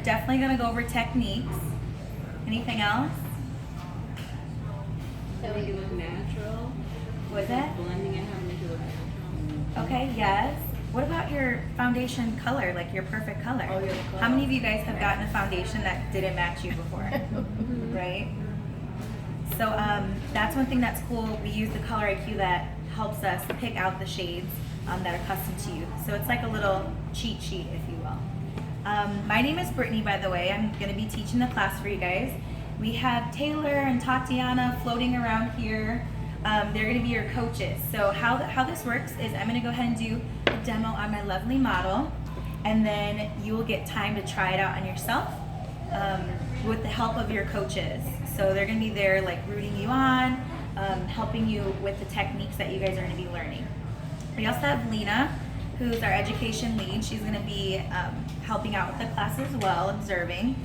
definitely going to go over techniques. Anything else? Can we do it natural? Was it? Blending it, having to do it natural. Okay, yes. What about your foundation color, like your perfect color? Oh, yeah, the color. How many of you guys have gotten a foundation that didn't match you before? Right? So that's one thing that's cool. We use the color IQ that helps us pick out the shades that are custom to you. So it's like a little cheat sheet, if you will. My name is Brittany, by the way. I'm going to be teaching the class for you guys. We have Taylor and Tatiana floating around here. They're going to be your coaches. So how this works is I'm going to go ahead and do a demo on my lovely model, and then you will get time to try it out on yourself with the help of your coaches. So they're going to be there like rooting you on, helping you with the techniques that you guys are going to be learning. We also have Lena, who's our education lead. She's going to be helping out with the class as well, observing.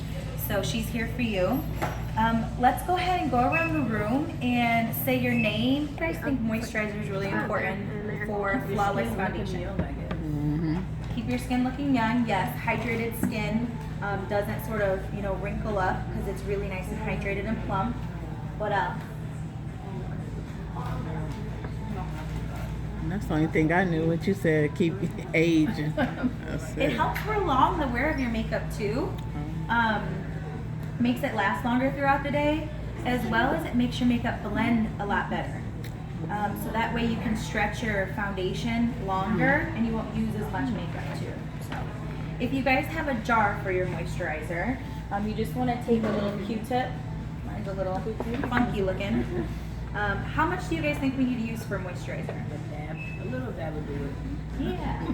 So she's here for you. Let's go ahead and go around the room and say your name. You guys think moisturizer is really important for flawless foundation? Keep your skin looking young. Yes, hydrated skin doesn't sort of wrinkle up because it's really nice and hydrated and plump. What else? That's the only thing I knew. What you said, keep age. It helps prolong the wear of your makeup too. Makes it last longer throughout the day, as well as it makes your makeup blend a lot better. So that way you can stretch your foundation longer and you won't use as much makeup too. So if you guys have a jar for your moisturizer, you just want to take a little Q-tip. Mine's a little funky looking. How much do you guys think we need to use for moisturizer? A little dab would do it. Yeah.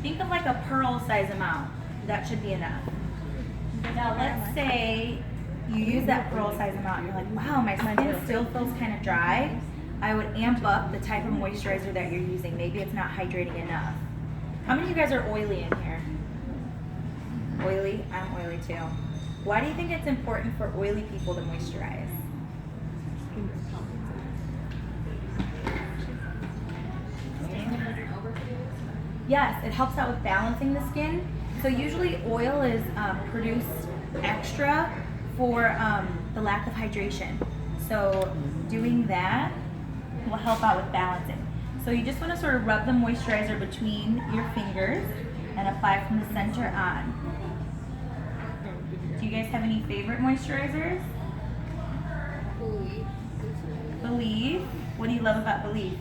Think of like a pearl size amount. That should be enough. Now let's say you use that pearl size amount and you're like, wow, my skin still feels kind of dry. I would amp up the type of moisturizer that you're using. Maybe it's not hydrating enough. How many of you guys are oily in here? Oily? I'm oily too. Why do you think it's important for oily people to moisturize? Yes, it helps out with balancing the skin. So usually oil is produced extra for the lack of hydration. So doing that will help out with balancing. So you just want to sort of rub the moisturizer between your fingers and apply from the center on. Do you guys have any favorite moisturizers? Believe. What do you love about Believe?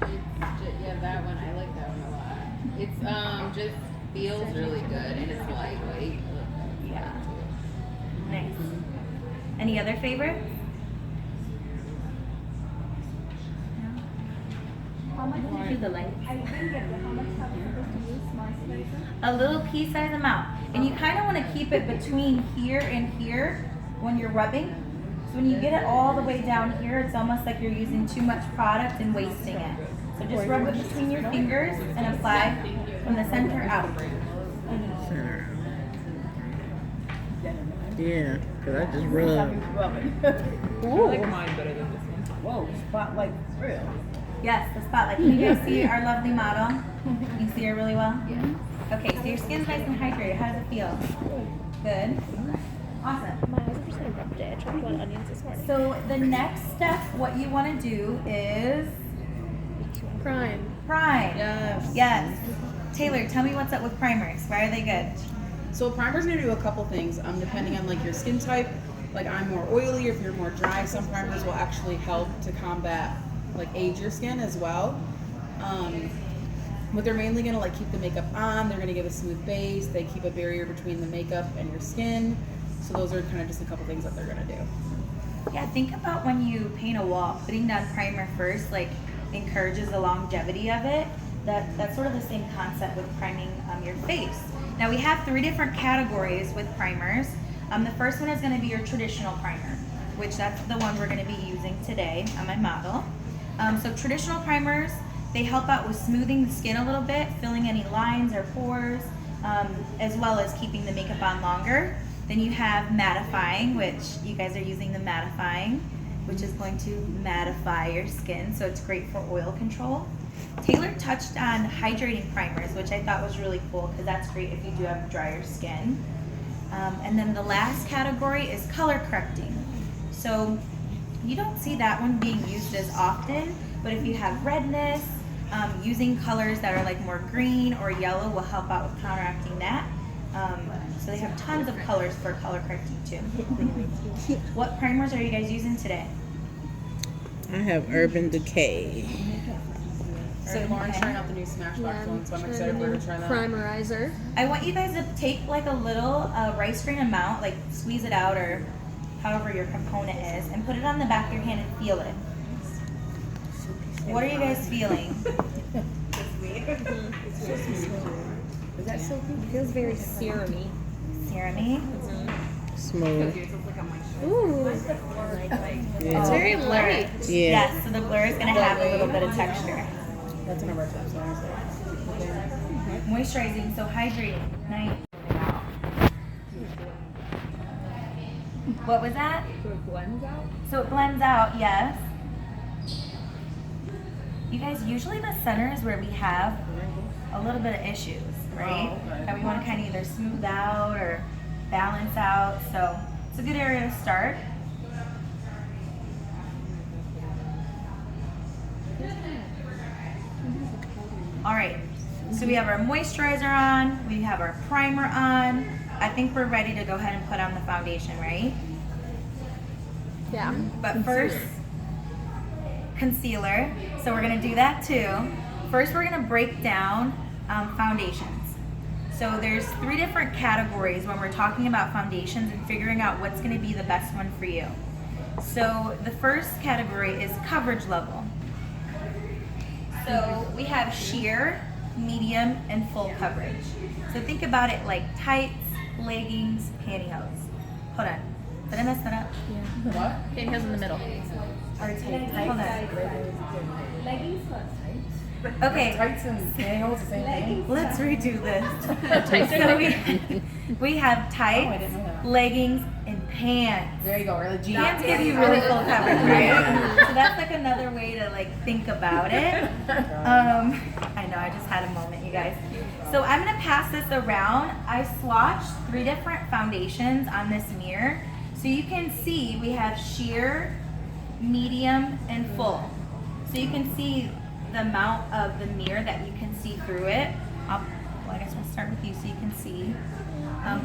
Yeah, that one. I like that one a lot. It's just feels really good and it's lightweight. Yeah. Nice. Any other favorites? How much did you do the length? I didn't get it. How much have you supposed to use moisturizer? A little pea-sized amount. And you kind of want to keep it between here and here when you're rubbing. So when you get it all the way down here, it's almost like you're using too much product and wasting it. So just rub it between your fingers and apply from the center out. Center. Yeah, because I just rubbed. I like mine better than this one. Whoa, spotlight real. Yes, the spotlight. Can you guys see our lovely model? You can see her really well? Yeah. Okay, so your skin's nice and hydrated. How does it feel? Good. Awesome. My eyes are just gonna rub today. I tried to go on onions this morning. So the next step, what you want to do is Prime. prime. Yes. Yes. Taylor, tell me what's up with primers. Why are they good? So primer's gonna do a couple things, depending on like your skin type. Like I'm more oily, or if you're more dry, some primers will actually help to combat like age your skin as well. But they're mainly gonna like keep the makeup on. They're gonna give a smooth base. They keep a barrier between the makeup and your skin. So those are kind of just a couple things that they're gonna do. Yeah, think about when you paint a wall, putting down primer first, like encourages the longevity of it. That's sort of the same concept with priming your face. Now we have 3 different categories with primers. The first one is going to be your traditional primer, which that's the one we're going to be using today on my model. So traditional primers, they help out with smoothing the skin a little bit, filling any lines or pores, as well as keeping the makeup on longer. Then you have mattifying, which you guys are using the mattifying, which is going to mattify your skin, so it's great for oil control. Taylor touched on hydrating primers, which I thought was really cool because that's great if you do have drier skin. And then the last category is color correcting. So you don't see that one being used as often, but if you have redness, using colors that are like more green or yellow will help out with counteracting that. So they have tons of colors for color correcting too. What primers are you guys using today? I have Urban Decay. So Lauren's trying out the new Smashbox one, so I'm excited for her to try that. Primerizer. I want you guys to take like a little rice grain amount, like squeeze it out or however your component is, and put it on the back of your hand and feel it. What are you guys feeling? Is that so good? It feels very serum-y. Serum-y? Smooth. Ooh. Yeah. It's very light. Yeah. Yes, so the blur is going to have a little bit of texture. That's one of our tips, honestly. Moisturizing, so hydrating. Nice. What was that? So it blends out? So it blends out, yes. You guys, usually the center is where we have a little bit of issues, right? Oh, okay. That we want to kind of either smooth out or balance out. So it's a good area to start. All right, so we have our moisturizer on, we have our primer on. I think we're ready to go ahead and put on the foundation, right? Yeah. But first, concealer. So we're gonna do that too. First, we're gonna break down foundations. So there's 3 different categories when we're talking about foundations and figuring out what's gonna be the best one for you. So the first category is coverage level. So we have sheer, medium, and full coverage. So think about it like tights, leggings, pantyhose. Hold on. Did I mess that up? What? Pantyhose in the middle. Or tights? Hold on. Leggings plus tights. Okay, Tights and pantyhose, the same thing? let's redo this. Tights and So leggings. we have Oh, I tights, didn't know that. leggings, and pants. There you go, really G. Pants give you really full coverage, right? So that's like another way to like think about it. I know, I just had a moment, you guys. So I'm gonna pass this around. I swatched 3 different foundations on this mirror. So you can see we have sheer, medium, and full. So you can see the amount of the mirror that you can see through it. Well, I guess we'll start with you so you can see.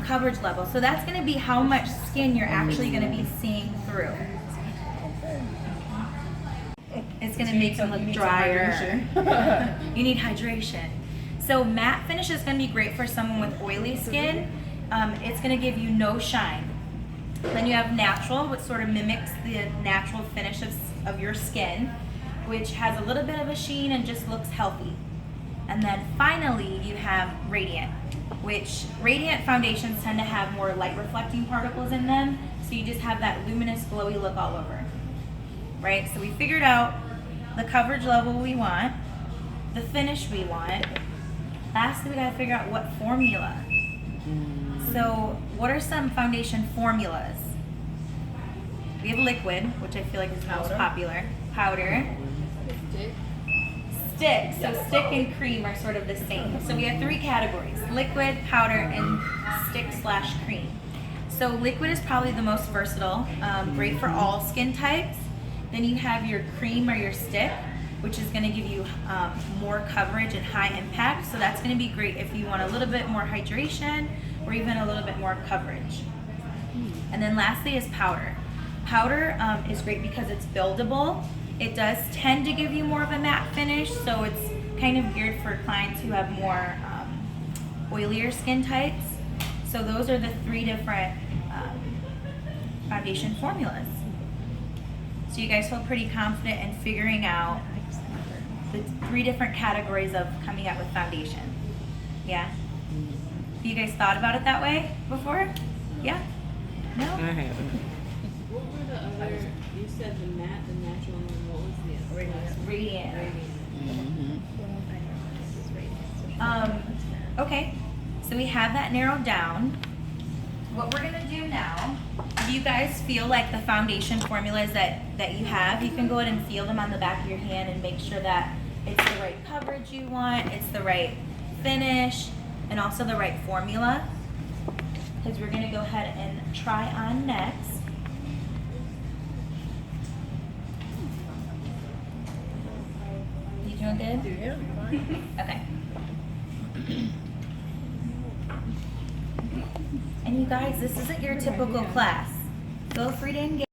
Coverage level. So that's going to be how much skin you're actually going to be seeing through. It's going to make them look drier. You need hydration. So matte finish is going to be great for someone with oily skin. It's going to give you no shine. Then you have natural, which sort of mimics the natural finish of your skin, which has a little bit of a sheen and just looks healthy. And then finally you have radiant, which radiant foundations tend to have more light reflecting particles in them, so you just have that luminous glowy look all over, right? So we figured out the coverage level we want, the finish we want. Lastly, we gotta figure out what formula. So what are some foundation formulas? We have liquid, which I feel like is the most popular. Powder. Stick. So stick and cream are sort of the same. So we have 3 categories: liquid, powder, and stick/cream. So liquid is probably the most versatile, great for all skin types. Then you have your cream or your stick, which is going to give you more coverage and high impact. So that's going to be great if you want a little bit more hydration or even a little bit more coverage. And then lastly is powder. Powder is great because it's buildable. It does tend to give you more of a matte finish, so it's kind of geared for clients who have more oilier skin types. So those are the 3 different foundation formulas. So you guys feel pretty confident in figuring out the 3 different categories of coming out with foundation. Yeah? Have you guys thought about it that way before? Yeah? No? I haven't. What were the other? You said the matte, the natural, and what was the other? Radiant. Mm-hmm. Okay, so we have that narrowed down. What we're gonna do now, do you guys feel like the foundation formulas that you have, you can go ahead and feel them on the back of your hand and make sure that it's the right coverage you want, it's the right finish, and also the right formula. Because we're gonna go ahead and try on next. You doing good? Yeah, fine. Okay. And you guys, this isn't your typical class. Feel free to engage.